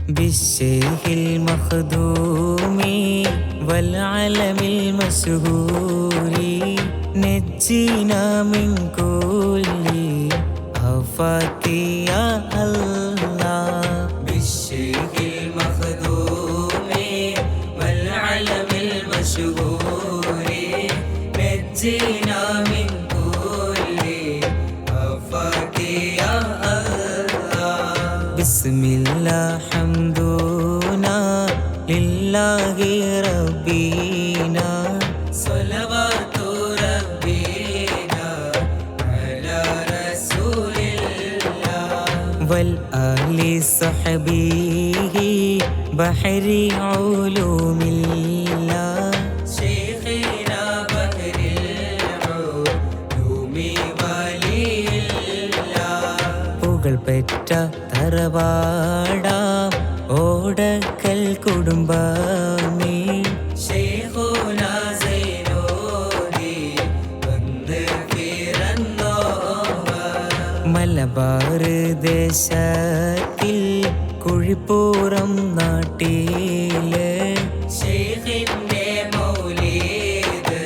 بالشيخ المخدوم والعلم المشهور نجينا من كل آفات يا الله. بالشيخ المخدوم والعلم المشهور نجينا من كل آفات يا الله. بسم الله حمدنا لله ربنا صلوات ربنا على رسول الله والآل صحبه بحر علوم الله شيخنا بحر العلوم ولي الله. പുകൾപെറ്റ തറവാടാം ഓടക്കൽ കുടുംബമേ ശൈഖുനാ സൈനൂരി വന്ന് പിറന്നോവർ. മലബാർ ദേശത്തിൽ കുഴിപ്പുറം നാട്ടില് ശൈഖിന്റെ മൗലീദ്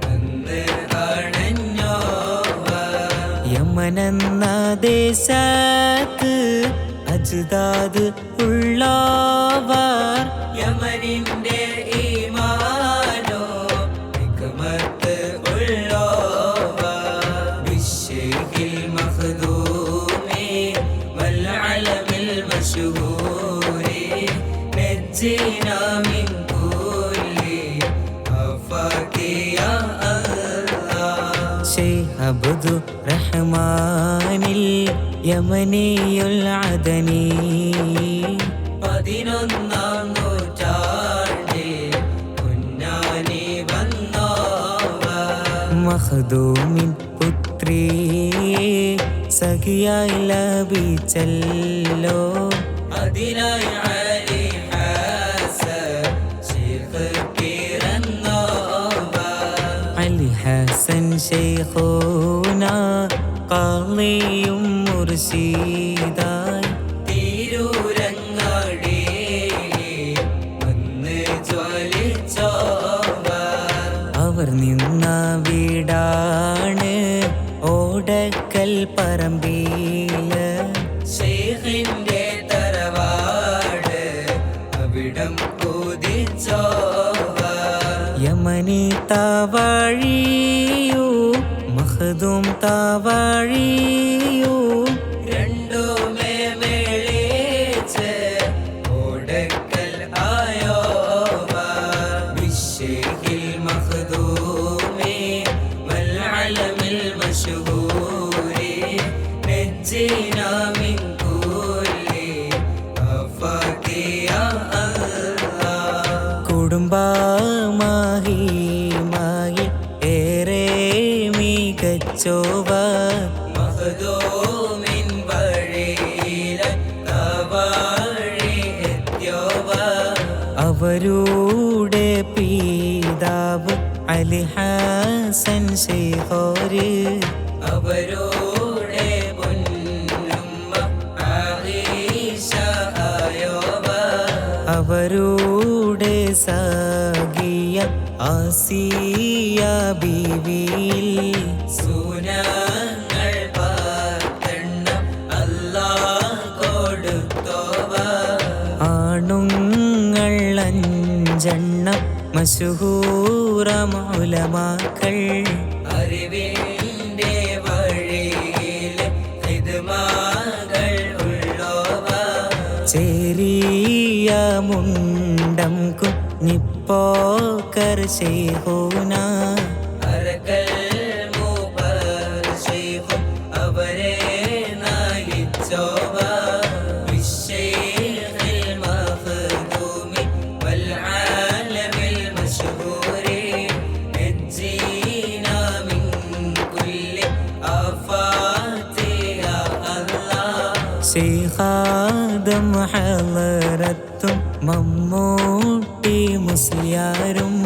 വന്ന് അണഞ്ഞോവർ. യമനെന്ന ദേശത്ത് അജ്ദാദ് ഉള്ളവർ യമനിന്റെ ഈമാനോ ഹിക്മത്ത് ഉള്ളവർ. ബിശ്ശൈഖിൽ മഖ്ദൂമി വൽ അലമിൽ മശ്ഹൂരി നജ്ജിനാ മിൻ കുല്ലി ആഫാതി യാ അല്ലാഹ്. ശൈഖ് അബ്ദുർ റഹ്മാനിൽ യമനിയുൽ അദനി 11-ാം നൂറ്റാണ്ടിൽ കുഞ്ഞാനി വന്നോവർ. മഖ്ദൂമിൻ പുത്രിയെ സഖിയായി ലഭിച്ചല്ലോ അതിനായി അലി ഹസൻ ശൈഖ് പിറന്നോവർ. അലി ഹസൻ ശൈഖുനാ ഖാളിയും മുർശിദായി തിരൂരങ്ങാടിയിൽ വന്ന് ജ്വലിച്ചോവർ. അവർ നിന്ന വീടാണ് ഓടക്കൽ പറമ്പില് ശൈഖിന്റെ തറവാട് അവിടം കുതിച്ചോവർ. യമനി താവഴിയൂ മഖ്ദൂം താവഴിയൂ രണ്ടുമേ മേളിച്ച് ഓടക്കൽ ആയോവർ. ബിശ്ശൈഖിൽ മഖ്ദൂമി വൽ അലമിൽ മശ്ഹൂരി നജ്ജിനാ മിൻ കുല്ലി ആഫാതി യാ അല്ലാഹ്. കുടുംബമായി ഏറെ മികച്ചോവർ മഖ്ദൂമിൻ വഴിയിൽ തവഴി എത്തിയോവർ. അവരുടെ പിതാവ് അലി ഹസൻ ശൈഖോര് അവരുടെ പൊന്നുമ്മ ആയിഷ ആയോവർ. അവരുടെ സഖിയ ആസിയ ബീവിയിൽ സൂനങ്ങൾ 10 അല്ലാഹ് കൊടുത്തോവർ. ആണുങ്ങൾ 5 മശ്ഹൂറം ഉലമാക്കൾ അറിവിന്റെ വഴിയിൽ ഖിദ്മകൾ ഉള്ളവർ. ചേരിയ മുണ്ടം കുഞ്ഞിപ്പോക്കർ ശൈഖുനാ അറക്കൽ മൂപ്പർ ശൈഖും അവരെ നയിച്ചോവർ. ബിശ്ശൈഖിൽ മഖ്ദൂമി വൽ ആലമിൽ മശ്ഹൂരി നജ്ജിനാ മിൻ കുല്ലി ആഫാതി യാ അല്ലാഹ്. ശൈഖാദം ഹളറത്തും മമ്മൂട്ടി മുസ്ലിയാരും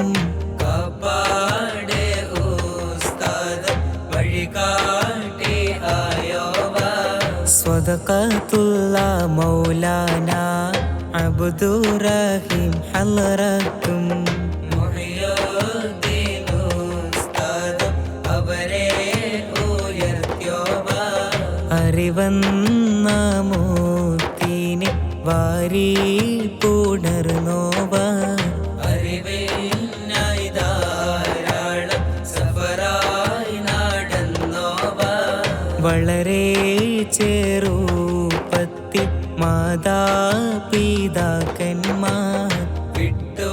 കാപ്പാട് ഉസ്താദ് വഴികാട്ടി ആയോവർ. സ്വദഖത്തുള്ള മൗലാന അബ്ദുറഹീം ഹലറത്തും അറിവന്ന മൂത്തിനെ വാരി പുണർന്നോവ അറിവിനായി ധാരാളം സഫറായി നടന്നോവ വളരെ ചെറുപ്പത്തിൽ മാതാപിതാക്കന്മാർ വിട്ടോ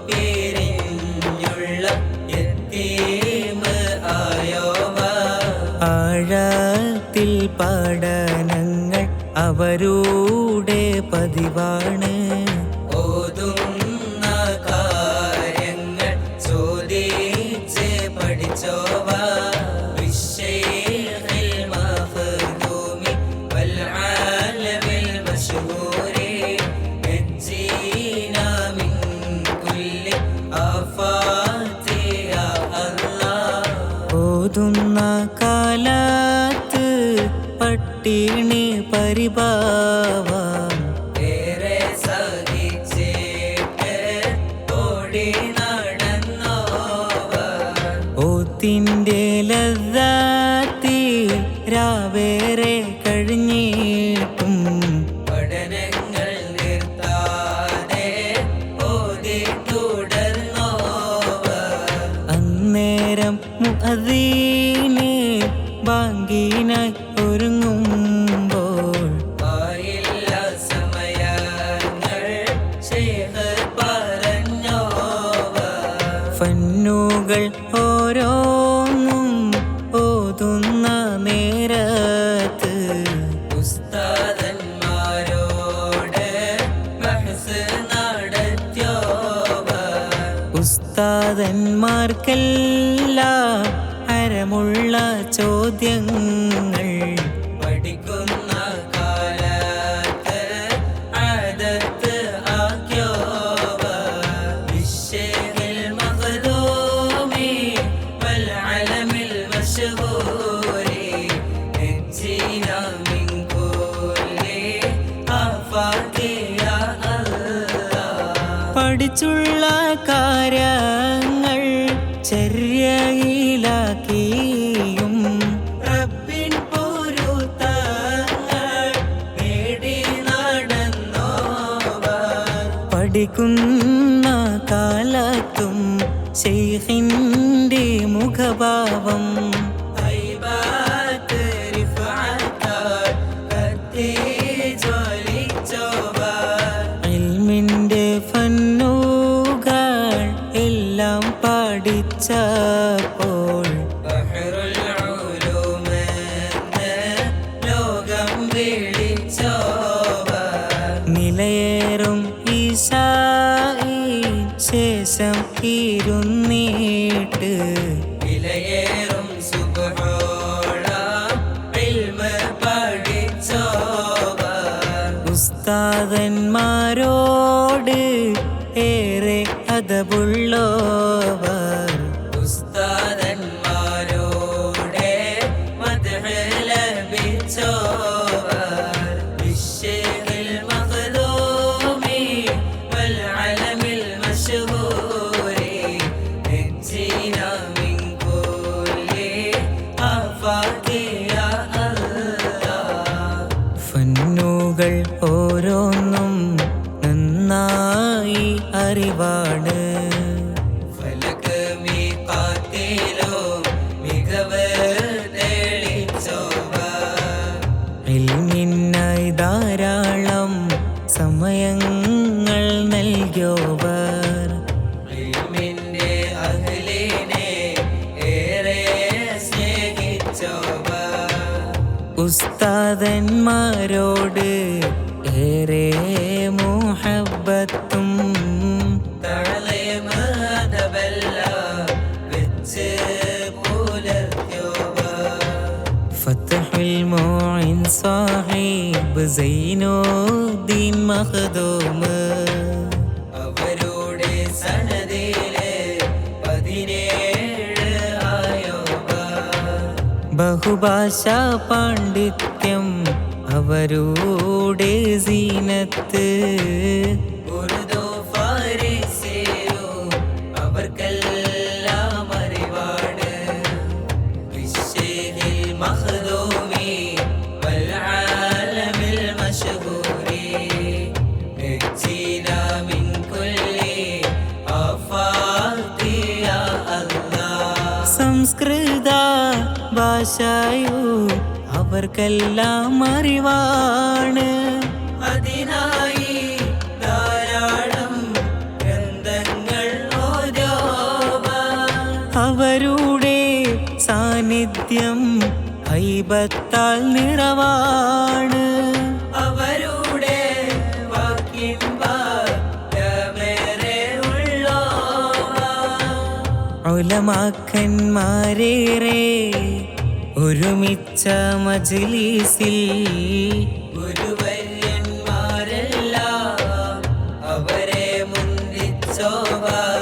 പിരിഞ്ഞുള്ള യതീം ആയോവ ആഴത്തിൽ പഠനങ്ങൾ അവരുടെ പതിവാണ് ഓതുന്ന കാര്യങ്ങൾ ചോദിച്ച് പഠിച്ചോവ ബിശ്ശൈഖിൽ മഖ്ദൂമി വൽ ആലമിൽ മശ്ഹൂരി നജ്ജിനാ മിൻ കുല്ലി ആഫാതി യാ അല്ലാഹ് ഓതുന്ന കാലത്ത് പട്ടിണി പരിഭവം ഏറെ സഹിച്ചിട്ട് ഓടി നടന്നോവ ഓത്തിന്റെ ലദ്ദത്തിൽ രാവേറെ കഴിഞ്ഞിട്ടും പഠനങ്ങൾ നിർത്താതെ ഓതി തുടർന്നോവ അന്നേരം മുഅദ്ദീന് ബാങ്കിനായി ഒരുങ്ങുമ്പോൾ ആയില്ല സമയങ്ങൾ ശൈഖ് പറഞ്ഞോവ ഫന്നുകൾ ഓരോന്നും ഓതുന്ന നേരത്ത് ഉസ്താദന്മാരോട് ബഹ്സ് നടത്തിയോവ ഉസ്താദന്മാർക്കെല്ലാം ഹരമുള്ള ചോദ്യങ്ങൾ പഠിക്കുന്ന കാലത്ത് ആദത്ത് ആക്കിയോവ ബിശ്ശൈഖിൽ മഖ്ദൂമി വൽ അലമിൽ മശ്ഹൂരി നജ്ജിനാ മിൻ കുല്ലി ആഫാതി യാ അല്ലാഹ് പഠിച്ചുള്ള കാര്യങ്ങൾ ചര്യയിലാക്കിയും റബ്ബിൻ പൊരുത്തങ്ങൾ നേടി നടന്നോവ പഠിക്കുന്ന കാലത്തും ശൈഖിന്റെ മുഖഭാവം ഹൈബത്ത് റിഫഅത്താൽ കത്തി ജ്വലിച്ചോവ ഇൽമിന്റെ ഫന്നുകൾ എല്ലാം പഠിച്ചപ്പോൾ ബഹ്റുൽ ഉലൂമെന്ന് ലോകം വിളിച്ചോവ നിലയേറും ഈശായി ശേഷം ഇരുന്നീട്ട് വിലയേറും സുബ്ഹോളം ഇൽമ് പഠിച്ചോവ ഉസ്താദന്മാരോട് ഏറെ അദബുള്ളോവർ ഉസ്താദന്മാരോട് മദ്ഹ് ലഭിച്ചോവർ ബിശ്ശൈഖിൽ മഖ്ദൂമി വൽ അലമിൽ മശ്ഹൂരി നജ്ജിനാ മിൻ കുല്ലി ആഫാതി യാ അല്ലാഹ് ഫന്നുകൾ ഓരോന്നും നന്നായി അറിവാണ് ഫലക് മീഖാത്തിലോ മികവ് തെളിച്ചോവ ഇൽമിനായി ധാരാളം സമയങ്ങൾ നൽകിയോവർ ഇൽമിന്റെ അഹ്ലിനെ ഏറെ സ്നേഹിച്ചോവ ഉസ്താദന്മാരോട് ഏറെ മുഹബ്ബത്തും തഅലീം അദബെല്ലാം വെച്ച് പുലർത്തിയോവ ഫത്ഹുൽ മുഇൻ സാഹിബ് സൈനുദ്ദീൻ മഖ്ദൂം അവരുടെ സനദിലെ 17 ആയോവ ബഹുഭാഷാ പാണ്ഡിത്യം അവരുടെ സീനത്ത് ഉറുദു ഫാരിസിയോ അവർക്കെല്ലാം അറിവാണ് ബിശ്ശിരിൽ മഖ്ദൂമി വൽ ആലമിൽ മശ്ഹൂരി നജ്ജിനാ മിൻ കുല്ലി ആഫാത്തി യാ അല്ലാഹ്. സംസ്കൃത ഭാഷയോ അവർക്കെല്ലാം അറിവാണ്. അതിനായി ധാരാളം ഗ്രന്ഥങ്ങൾ ഓരോവാൻ. അവരുടെ സാന്നിധ്യം ഹൈബത്താൽ നിറവാണ്. അവരുടെ വാക്കിൻ ഭാരമേറെ ഉള്ളോവാൻ. ഉലമാക്കന്മാരേറെ ഒരുമിച്ച മജ്‌ലിസിൽ ഗുരുവര്യന്മാരെല്ലാം അവരെ മുന്തിച്ചോവാൻ.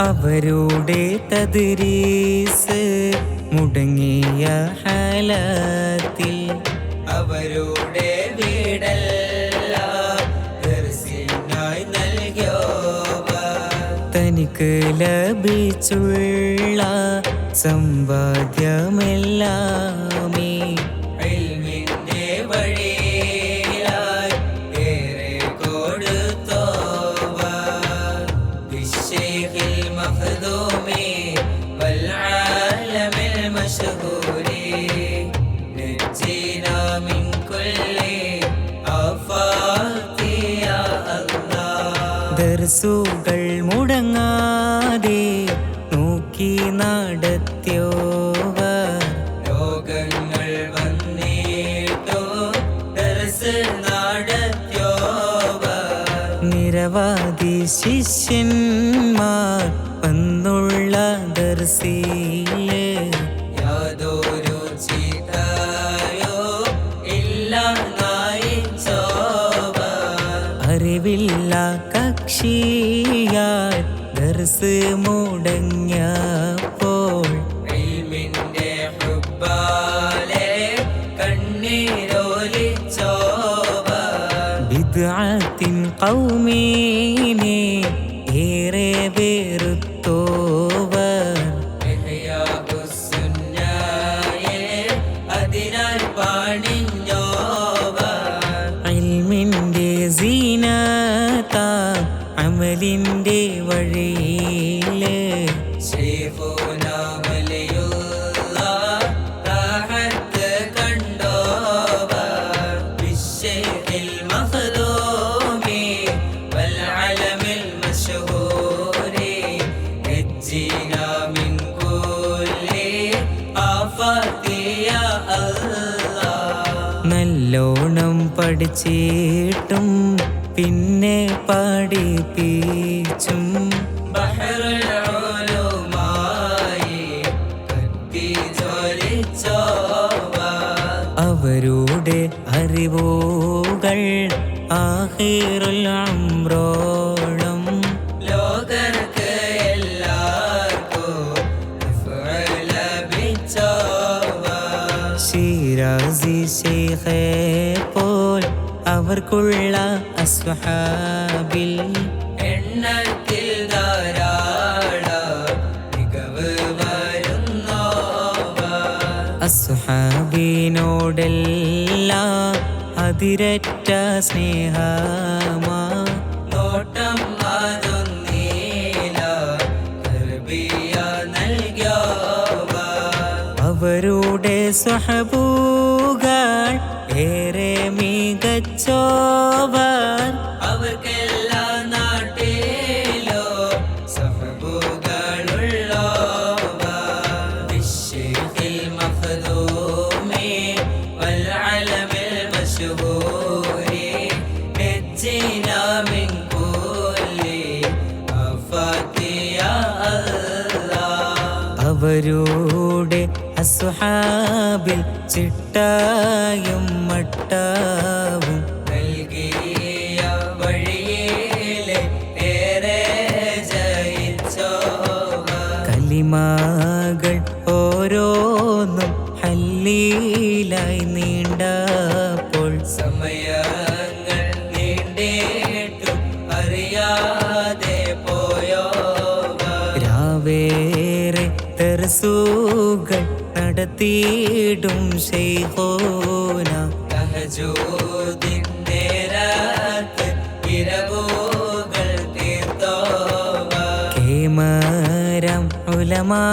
അവരുടെ തദ്രീസ് മുടങ്ങിയ ഹാലത്തിൽ അവരുടെ വീടെല്ലാം ദർസിനായി നൽകിയോവാൻ. തനിക്ക് ലഭിച്ചുള്ള സമ്പാദ്യമെല്ലാമേ ഇൽമിന്റെ വഴിയിലായി ഏറെ കൊടുത്തോവാൻ. ബിശ്ശിരിൽ മഖ്ദൂമി വൽ ആലമിൽ മശ്ഹൂരി നജ്ജിനാ മിൻ കുല്ലി ആഫാത്തി യാ അല്ലാഹ്. ദർസുകൾ മുടങ്ങാതെ നോക്കി നടത്തിയോവർ. ലോകങ്ങൾ വന്നിട്ടോ ദർസ് നടത്തിയോവർ. നിരവധി ശിഷ്യന്മാർ വന്നുള്ള ദർസില് യാതൊരു ചിന്തയോ ഇല്ല നയിച്ചോവർ. അറിവില്ല കക്ഷിയാൽ ദർസ് മുടങ്ങിയപ്പോൾ ഇൽമിന്റെ ഹുബ്ബാലെ കണ്ണീരൊലിച്ചോവർ. ബിദ്അത്തിൻ ഖൗമീനെ ഏറെ വെറുത്തോവർ. ഇഹ്യാഉസ്സുന്നയെ അതിനായി പണിഞ്ഞോവർ. ഇൽമിന്റെ സീനത അമലിന്റെ വഴിയില് ശൈഖുനാ വലിയുള്ളാഹ് റാഹത്ത് കണ്ടോവർ. ബിശ്ശിരിൽ മഖ്ദൂമി വൽ അലമിൽ മശ്ഹൂരി നജ്ജിനാ മിൻ കുല്ലി ആഫാത്തി യാ അല്ലാഹ്. നല്ലോണം പഠിച്ചിട്ടും പിന്നെ പഠിപ്പിച്ചും ബഹറുൽ ഉലൂമായി കത്തിജ്വലിച്ചോവർ. അവരുടെ അറിവുകൾ ആഖിറുൽ ഉംറോളം ലോകർക്ക് എല്ലാവർക്കും ലഭിച്ചോവർ. ശിരാസി ശൈഖേ പോൽ അവർക്കുള്ള അസ്ഹാബിൽ എണ്ണത്തിൽ ധാരാളം മികവ് വരുന്നോവർ. അസ്ഹാബിനോടെല്ലാം അതിരറ്റ സ്നേഹമാ നോട്ടം അതൊന്നീല തർബിയ നൽകിയോവർ. അവരുടെ സ്വഹബുകൾ ഏറെ മികച്ചോവർ. അവർക്കെല്ലാ നാട്ടിലോ സഹബുകളുള്ളോവർ. ബിശ്ശിരിൽ മഖ്ദൂമി വൽ അലമിൽ മശ്ഹൂരി നജ്ജിനാ മിൻ കുല്ലി ആഫാത്തി യാ അല്ലാഹ്. അവരുടെ അസ്ഹാബിൽ ചിട്ടായും മട്ടാവും നൽകിയ വഴിയിലെ ഏറെ ജയിച്ചോവർ. കലിമകൾ ഓരോന്നും ഹല്ലീലായി നീണ്ടപ്പോൾ സമയങ്ങൾ നീണ്ടേട്ടും അറിയാതെ പോയോ രാവേറെ ദർസുകൾ നടത്തിയിടും ശൈഖോന തഹജ്ജുദിൻ നേരത്ത് ഇരവുകൾ തീർത്തോവ കേമരം ഉലമാ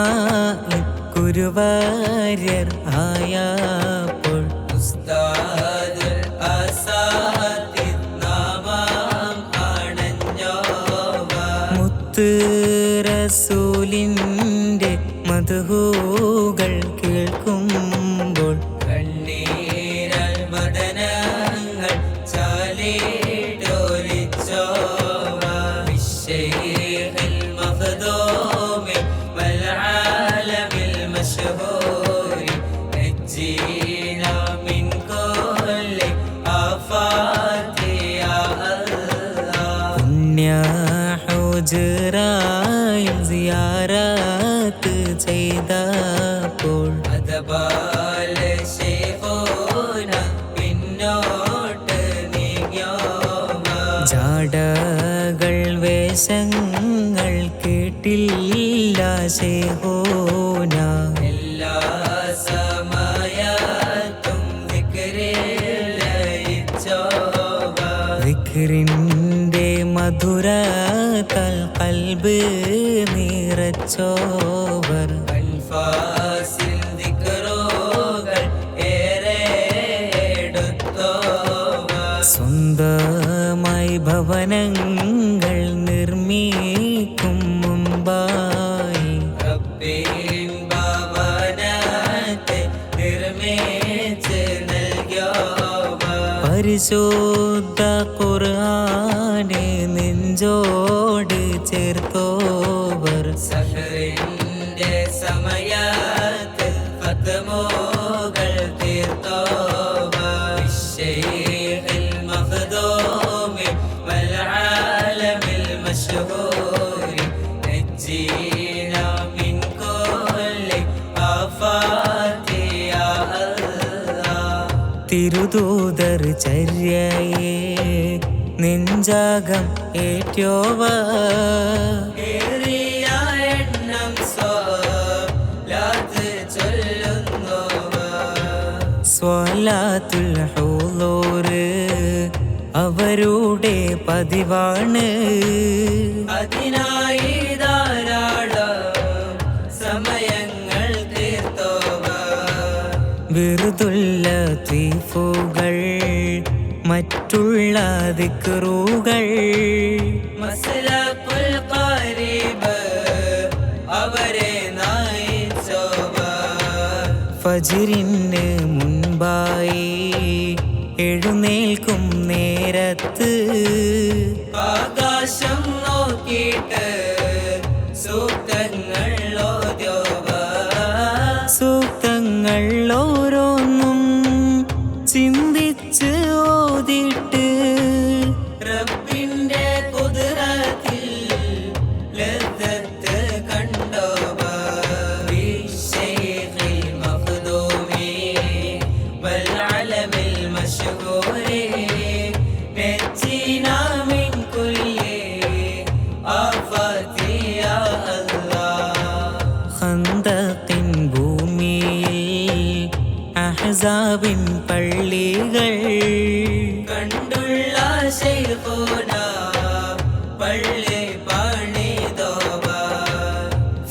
ഗുരുവാര്യർ ആയപ്പോൾ ഉസ്താദുൽ അസാത്തിദ് നാമം അണഞ്ഞോവ മുത്ത് റസൂലിൻ്റെ മദ്ഹൂകൾ കേൾക്കുമ്പോൾ കണ്ണീരാൽ മദനങ്ങൾ ചാലിടൊലിച്ചോവ ബിശ്ശൈഖിൽ മഖ്ദൂമി വൽ ആലമിൽ മശ്ഹൂരി നജ്ജീനാ മിൻ കുല്ലി ആഫാതി യാ അല്ലാഹ് പുണ്യ ഹുജ്റായിൽ സിയാറത്ത് ചെയ്തപ്പോൾ അതബാലെ ശൈഖോന പിന്നോട്ട് നീങ്ങിയോവ ജാടകൾ വേഷങ്ങൾ കേട്ടില്ല ശൈഖോന എല്ലാ സമയത്തും ദിക്റിൽ ലയിച്ചോവ ദിക്റിൻ്റെ മധുരത്താൽ ഖൽബ് നിറച്ചോവർ അൻഫാസിൽ ദിക്റുകൾ ഏറെ എടുത്തോവ സ്വന്തമായി ഭവനങ്ങൾ നിർമ്മിക്കും മുമ്പായി റബ്ബിൻ ഭവനത്തെ നിർമ്മിച്ച് നൽകിയോവ പരിശുദ്ധ ഖുർആനെ നെഞ്ചോട് ചേർത്തോവർ സഹറിന്റെ സമയത്ത് ഖത്മുകൾ തീർത്തോവ ബിശ്ശൈഖിൽ മഖ്ദൂമി വൽ ആലമിൽ മശ്ഹൂരി നജ്ജീനാ മിൻ കുല്ലി ആഫാതി യാ അല്ലാഹ് തിരുദൂതർ ചര്യയെ നെഞ്ചാകം ഏറ്റോവ ഏറിയ എണ്ണം സ്വലാത്ത് ചൊല്ലുന്നോവ സ്വലാത്തുൽ ഹുളൂർ അവരുടെ പതിവാണ് അതിനായി ധാരാളം സമയങ്ങൾ തീർത്തോവ വിറുതുള്ള ലത്തീഫുകൾ മറ്റുള്ള ദിക്റുകൾ മസ്ലഖുൽ ഖരീബ് അവരെ നയിച്ചോവ ഫജ്റിന് മുൻപായി എഴുന്നേൽക്കും നേരത്ത് ആകാശം നോക്കിയിട്ട് സൂക്തങ്ങൾ ഓദ്യോവ സൂക്തങ്ങൾ ഓരോന്നും ചിന്തിച്ച് ഓതിട്ട് റബ്ബിന്റെ ഖുദ്റത്തിൽ ലദ്ദത്ത് കണ്ടോവ ബിശ്ശൈഖിൽ മഖ്ദൂമി വൽ അലമിൽ മശ്ഹൂരി നജ്ജീനാ മിൻ കുല്ലി ആഫാതി യാ അല്ലാഹ് ഖന്ദഖിൻ ഭൂമിയിൽ അഹ്സാബിൻ പള്ളികൾ കണ്ടുള്ള ശൈഖുന പള്ളി പണിതോവ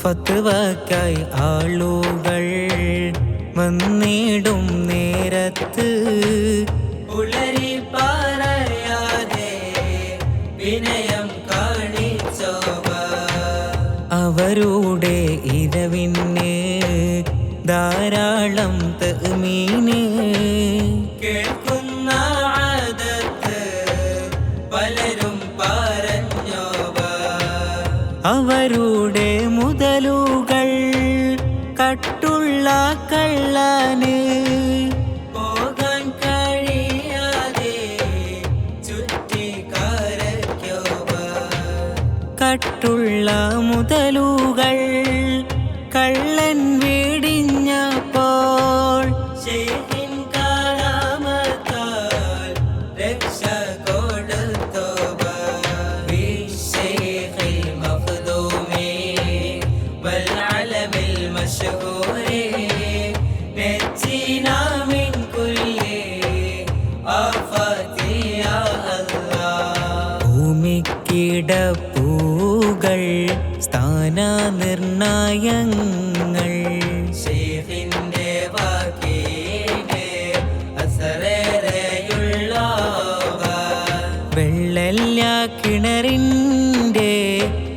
ഫത്വക്കായി ആളുകൾ വന്നിടും നേരത്ത് ഉളരി പറയാതെ വിനയം കാണിച്ചോവ അവരുടെ ഇരവിന് ധാരാളം തഅ്മീന് കേൾക്കുന്ന ആദത്ത് പലരും പറഞ്ഞോവ അവരുടെ മുതലുകൾ കട്ടുള്ള കള്ളന് പോകാൻ കഴിയാതെ ചുറ്റിക്കാരയ്ക്കോവ കട്ടുള്ള മുതലുകൾ കള്ളൻ വെടിഞ്ഞപ്പോൾ ശൈഖിൻ കറാമത്താൽ കിടപ്പൂകൾ സ്ഥാനനിർണയങ്ങൾ ശൈഖിന്റെ വാക്കിന് അസറേറെയുള്ളവർ വെള്ളല്ല കിണറിൻ്റെ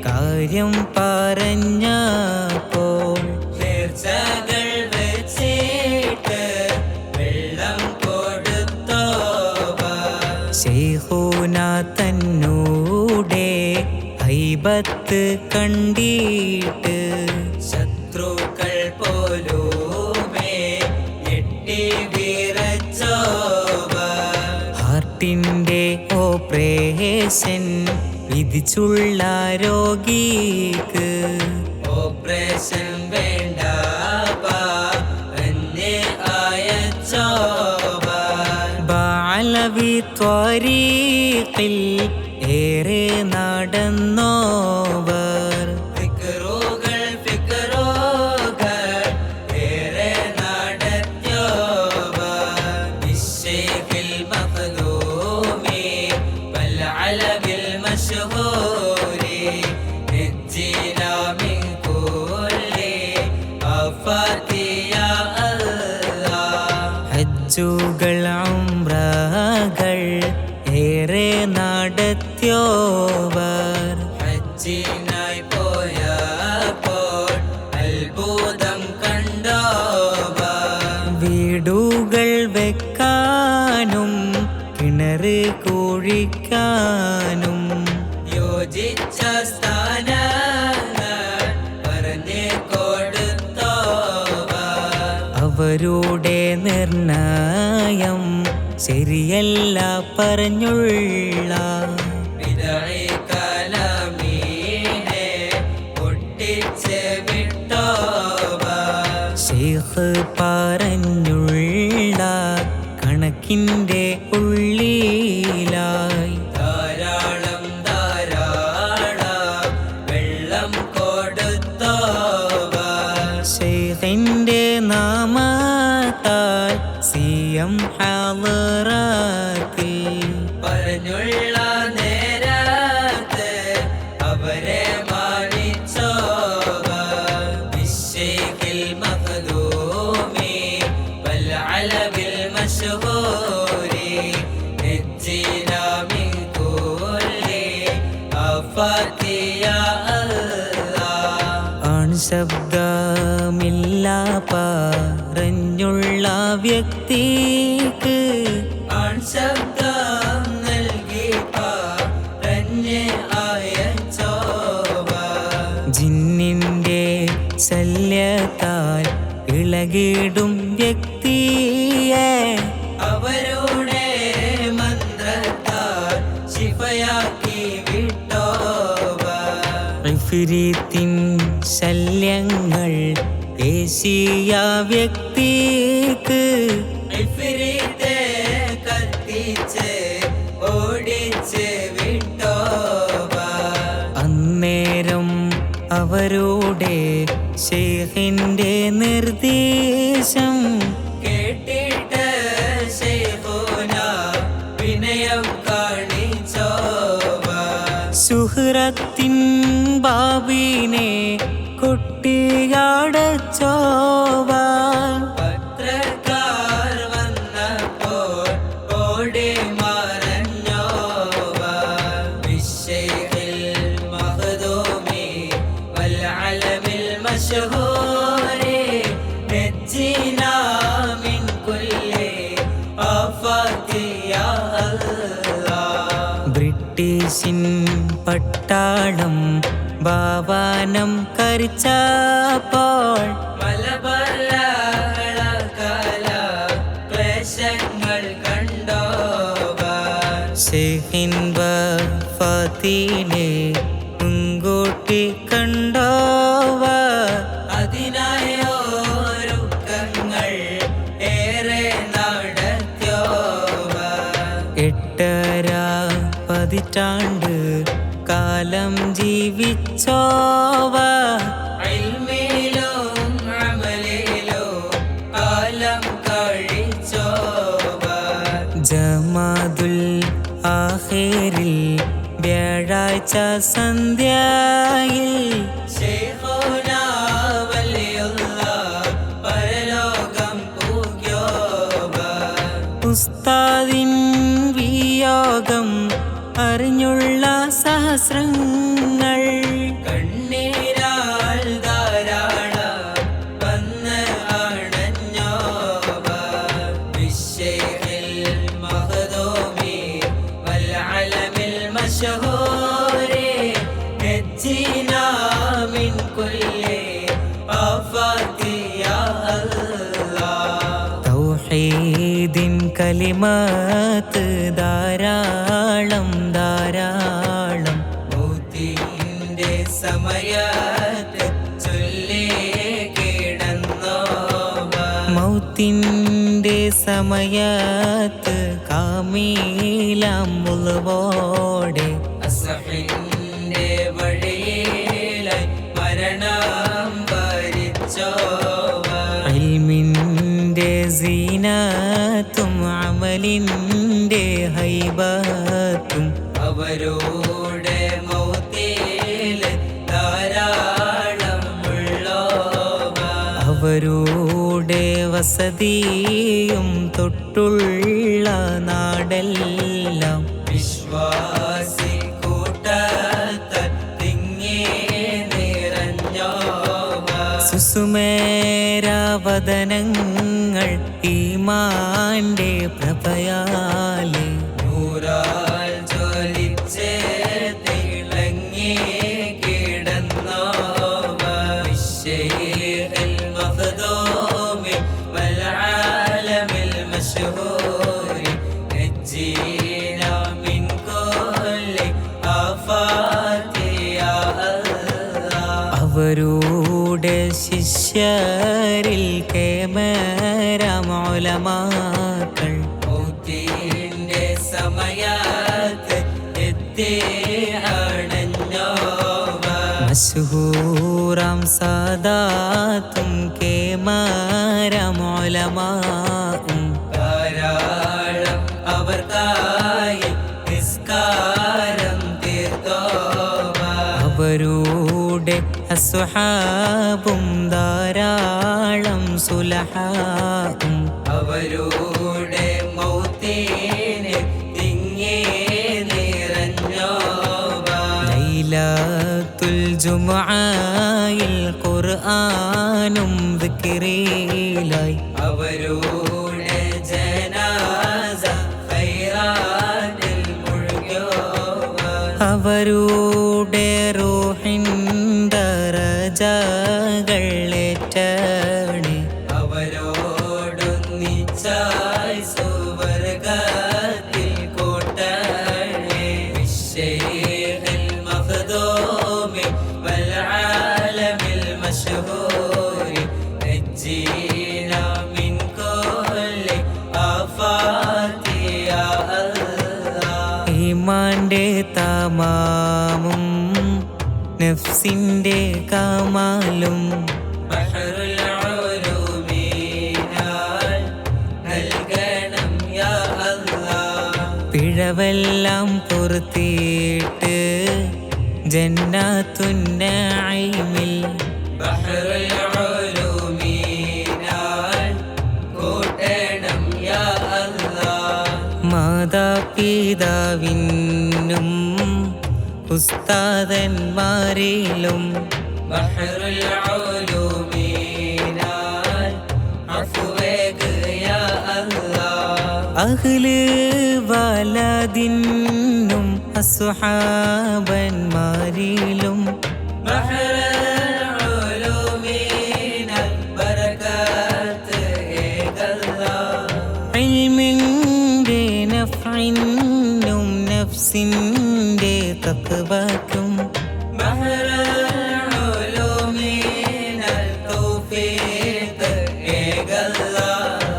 കാര്യം പറഞ്ഞപ്പോൾ നേർച്ചകൾ വെച്ചിട്ട് വെള്ളം കൊടുത്തോവർ ശൈഖുന തന്നൂടെ ഹൈബത്ത് കണ്ടിട്ട് ശത്രുക്കൾ പോലുമേ ഞെട്ടി വിറച്ചോവർ ഹാർട്ടിൻ്റെ ഓപ്പറേഷൻ വിധിച്ചുള്ള രോഗിക്ക് ഓപ്പറേഷൻ വേണ്ട പറഞ്ഞ് അയച്ചോവർ ബാലവി ത്വരീഖിൽ ഏറെ നടന്നോവർ ഫിക്റുകൾ ഏറെ നടത്തിയോവർ ബിശ്ശൈഖിൽ മഖ്ദൂമി വൽ അലബിൽ മശ്ഹൂരി നജ്ജിനാ മിൻ കുല്ലി ആഫാതി യാ അല്ലാഹ് ഹജ്ജുകൾ ഉംറകൾ ഏറെ നടത്തിയോവർ ഹജ്ജിനായി പോയപ്പോൾ അത്ഭുതം കണ്ടോവർ വീടുകൾ വെക്കാനും കിണറ് കുഴിക്കാനും യോജിച്ച സ്ഥാനങ്ങൾ പറഞ്ഞ് കൊടുത്തോവർ അവരുടെ നിർണയം ശരിയല്ല പറഞ്ഞുള്ള ബിദ്അഈ കലാമീനെ പൊട്ടിച്ച് വിട്ടോവർ ശൈഖ് പറഞ്ഞുള്ള കണക്കിൻ്റെ ഉള്ളിലായി ധാരാളം വെള്ളം കൊടുത്തോവർ ശൈഖിൻ്റെ നാമത്താൽ സിയം ഹാളറാത്തിൽ പറഞ്ഞുള്ള നേരത്ത് അവരെ മാനിച്ചോവർ ബിശ്ശൈഖിൽ മഖ്ദൂമി വൽ അലബിൽ മശ്ഹൂരി നജ്ജിനാ മിൻ കുല്ലി ആഫാതി യാ അല്ലാഹ് ശബ്ദമില്ല പറഞ്ഞുള്ള വ്യക്തിക്ക് ശബ്ദം നൽകി പറഞ്ഞ് അയച്ചോവർ ജിന്നിൻ്റെ ശല്യത്താൽ ഇളകിടും വ്യക്തിയെ അവരുടെ മന്ത്രത്താൽ ശിഫയാക്കി വിട്ടോവർ ഇഫ്രീത്തിൻ ശല്യങ്ങൾ ഏശിയ വ്യക്തിക്ക് ഇഫ്രീത്തെ കത്തിച്ച് ഓടിച്ച് വിട്ടോവർ അന്നേരം അവരുടെ ശൈഖിൻ്റെ നിർദ്ദേശം കേട്ടിട്ട് ശൈഖുന വിനയം കാണിച്ചോവർ സുഹൃത്തിൻ ബാബിനെ കൊട്ടിയാടച്ചോവാൻ പത്രക്കാർ വന്നപ്പോൾ ഓടി മറഞ്ഞോവർ ബിശ്ശൈഖിൽ മഖ്ദൂമി വൽ അലമിൽ മശ്ഹൂരി നജ്ജിനാ മിൻ കുല്ലി ആഫാതി യാ അല്ലാഹ് ബ്രിട്ടീഷിൻ പട്ടാളം ഭാവാനം കരിച്ചപ്പോൾ ക്ലേശങ്ങൾ കണ്ടോവർ ശൈഖിൻ വഫാത്തിനെ മുൻകൂട്ടി കണ്ടോവർ അതിനായോരുക്കങ്ങൾ ഏറെ നടത്തിയോവർ 8 പതിറ്റാണ്ട് കാലം ജീവിച്ചോവർ ഇൽമിലും അമലിലും കാലം കഴിച്ചോവർ ജമാദുൽ ആഖിറിൽ വ്യാഴാഴ്ച സന്ധ്യയിൽ ശൈഖുനാ വലിയുള്ളാഹ് പരലോകം പൂഗ്യോവർ. ഉസ്താദിൻ വിയോഗം അറിഞ്ഞുള്ള സഹസ്രങ്ങൾ കണ്ണീരാൽ ധാരാളം വന്ന് അണഞ്ഞോവർ. ബിശ്ശൈഖിൽ മഖ്ദൂമി വൽഅലമിൽ മശ്ഹൂരി നജ്ജിനാ മിൻ കുല്ലി ആഫാത്തി യാ അല്ലാഹ്. തൗഹീദിൻ കലിമാത്ത് ധാരാളം ധാരാളം മൗത്തിന്റെ സമയത്ത് ചൊല്ലി കിടന്നോവർ. മൗത്തിൻ്റെ സമയത്ത് കാമീലാം മുളുവോടെ അസ്ഹബിന്റെ വഴിയിലായി മരണം വരിച്ചോവർ. ഇൽമിൻ്റെ സീനത്തും അമലിൻ്റെ ഹൈബത്തും അവരുടെ മൗത്തിൽ ധാരാളം ഉള്ളോവർ. അവരുടെ വസതിയും തൊട്ടുള്ള നാടെല്ലാം വിശ്വാസി കൂട്ടത്താൽ തിങ്ങി നിറഞ്ഞോവർ. സുസുമേരവദനങ്ങൾ ഈമാന്റെ പ്രഭയാലെ നൂറാൽ ജ്വലിച്ച് തിളങ്ങി കിടന്നോവർ. ബിശ്ശൈഖിൽ മഖ്ദൂമി വൽഅലമിൽ മശ്ഹൂരി നജ്ജിനാ മിൻ കുല്ലി ആഫാത്തി യാ അല്ലാഹ്. അവരുടെ ശിഷ്യരിൽ കേമരമൗലമാക്കൾ മൗത്തിന്റെ സമയത്ത് എത്തി അണഞ്ഞോവർ. മശ്ഹൂറാം സാദാത്തും കേമരമൗലമാവും ധാരാളം അവർക്കായി നിസ്കാരം തീർത്തോവർ. അവരുടെ അസ്ഹാബും ധാരാളം സുലഹാവും അവരുടെ മൗത്തിന് തിങ്ങി നിറഞ്ഞോവർ. ലൈലത്തുൽ ജുമുഅയിൽ ഖുർആനും ദിക്റിലായി അവരുടെ ജനാസ ഖൈറാത്തിൽ മുഴുകിയോവർ. അവരുടെ റൂഹിൻ ദറജകൾ ഏറ്റണി അവരോടൊന്നിച്ചായി സുവർഗത്തിൽ കൂട്ടണേ. ബിശ്ശൈഖിൽ മഖ്ദൂമി വൽഅലമിൽ മശ്ഹൂരി നജ്ജിനാ മിൻ കുല്ലി ആഫാത്തി യാ അല്ലാഹ്. ഈമാന്റെ തമാമും നഫ്സിന്റെ കമാലും ബഹറുൽ ഉലൂമിനാൽ നൽകണം യാ അല്ലാഹ്. പിഴവെല്ലാം പൊറുത്തിയിട്ട് ജന്നാത്തുൻ നഈമിൽ ബഹറുൽ ഉലൂമിനാൽ കൂട്ടണം യാ അല്ലാഹ്. മാതാപിതാവിനും ഉസ്താദന്മാരിലും ബഹറുൽ ഉലൂമിനാൽ അഫ്വേഗ് യാ അല്ലാഹ്. അഹ്ല് വലദിനും അസ്ഹാബന്മാരിലും ബഹറുൽ ഉലൂമിനാൽ ബറകാത്ത് ഏകല്ലാഹ്. ഇൽമിന്റെ നഫ്ഇനും നഫ്സിന്റെ തഖ്വക്കും ബഹറുൽ ഉലൂമിനാൽ തൗഫീഖ് ഏകല്ലാഹ്.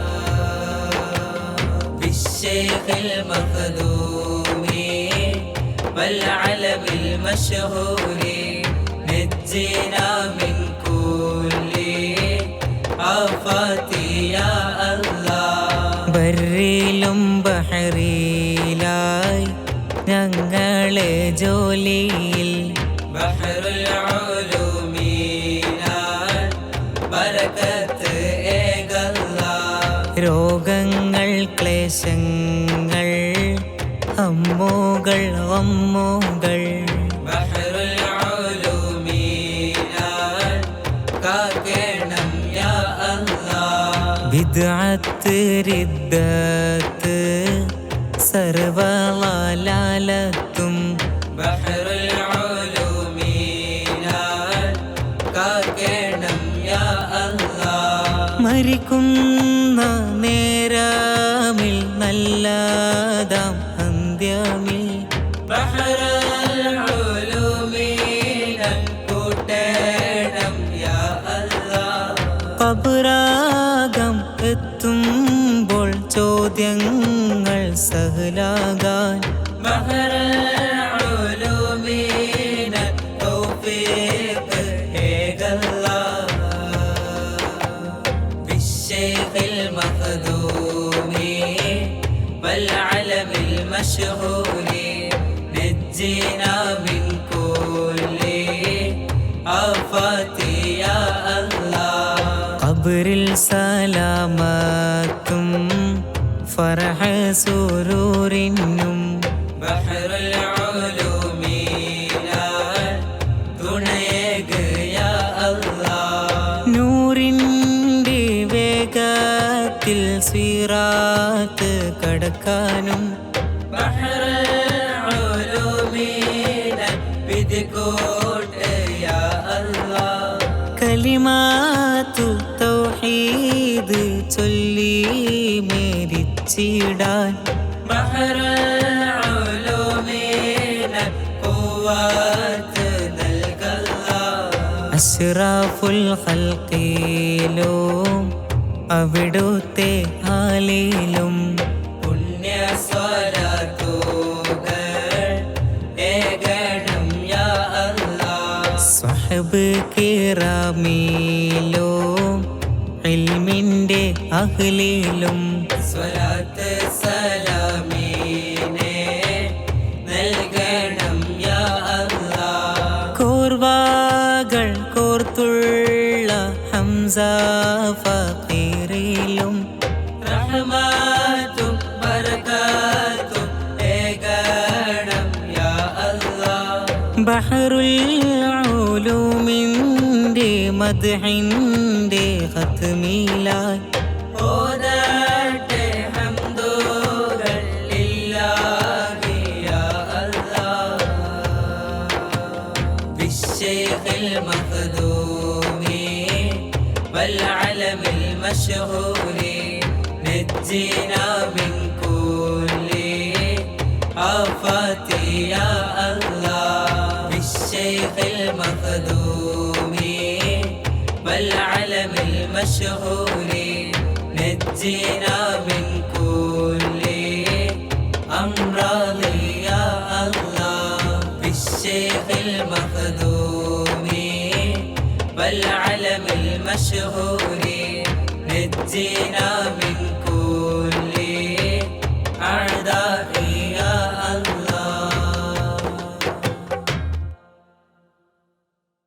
ബിശ്ശൈഖിൽ മഖ്ദൂമി വൽഅലമിൽ മശ്ഹൂരി നജ്ജിനാ മിൻ കുല്ലി ആഫാത്തി യാ അല്ലാഹ്. ബർറിലും ബഹറിലായി ഞങ്ങളെ ജോലിയിൽ ബഹറുൽ ഉലൂമിനാൽ ബറകത്ത് ഏകല്ലാഹ് രോഗങ്ങൾ ക്ലേശങ്ങൾ അമ്മോകൾ അമ്മോകൾ ബഹറുൽ ഉലൂമിനാൽ കാക്കേണം യാ അല്ലാഹ് ബിദ്അത്ത് റിദ്ദത്ത് സർവലാലത്തും ബഹറുൽ ഉലൂമിനാൽ കാക്കേണം യാ അല്ലാഹ് മരിക്കുന്ന നേരമിൽ നല്ലതാം അന്ത്യമിൽ ബഹറുൽ ഉലൂമിനാൽ കൂട്ടേണം യാ അല്ലാഹ് ഖബറാകം എത്തുമ്പോൾ ചോദ്യങ്ങൾ സഹലാകാൻ ബഹറുൽ ഉലൂമിനാൽ തൗഫീഖ് ഏകല്ലാഹ് ബിശ്ശൈഖിൽ മഖ്ദൂമി വൽ അലമിൽ മശ്ഹൂരി നജ്ജിനാ മിൻ കുല്ലി ആഫാതി യാ അല്ലാഹ് ഖബറിൽ സലാമത്തും ഫർഹ സുരൂരിനും ബഹറുൽ ഉലൂമിനാൽ തുണയേക യാ അല്ലാഹ് നൂറിൻ്റെ വേഗത്തിൽ സിറാത്ത് കടക്കാനും ബഹറുൽ ഉലൂമിനാൽ വിധിക്കോട്ട് യാ അല്ലാഹ് കലിമാത്തു തൗഹീദ് ചൊല്ലി മേരിച്ചിടാൻ ബഹറുൽ ഉലൂമിനാൽ ഖുവ്വത്ത് നൽകല്ലാഹ് അഷ്റഫുൽ ഖൽഖിലും അവിടുത്തെ ആലിലും പുണ്യ സ്വലാത്തുകൾ ഏകണം യാ അല്ലാഹ് സ്വഹബ് കിറാമിലും ഇൽമിൻ്റെ അഹ്ലിലും സ്വലാത്ത് സലാമീനെ നൽകണം യാ അല്ലാഹ് കോർവാകൾ കോർത്തുള്ള ഹംസ ഫഖീറിലും റഹ്മത്തും ബറകാത്തും ഏകണം യാ അല്ലാഹ് ബഹറുൽ ഉലൂമിൻ്റെ മദ്ഹിൻ്റെ ഖത്മിലായി ഓതട്ടെ ഹംദുകൾ ലില്ലാഹി യാ അല്ലാഹ് ബിശ്ശൈഖിൽ മഖ്ദൂമി വൽ അലമിൽ മശ്ഹൂരി നജ്ജിനാ മിൻ കുല്ലി ആഫാതി യാ അല്ലാഹ് ബിശ്ശൈഖിൽ മഖ്ദൂമി വൽ അലമിൽ മശ്ഹൂരി نجينا من كل أمراض يا الله بالشيخ المخدوم والعلم المشهور نجينا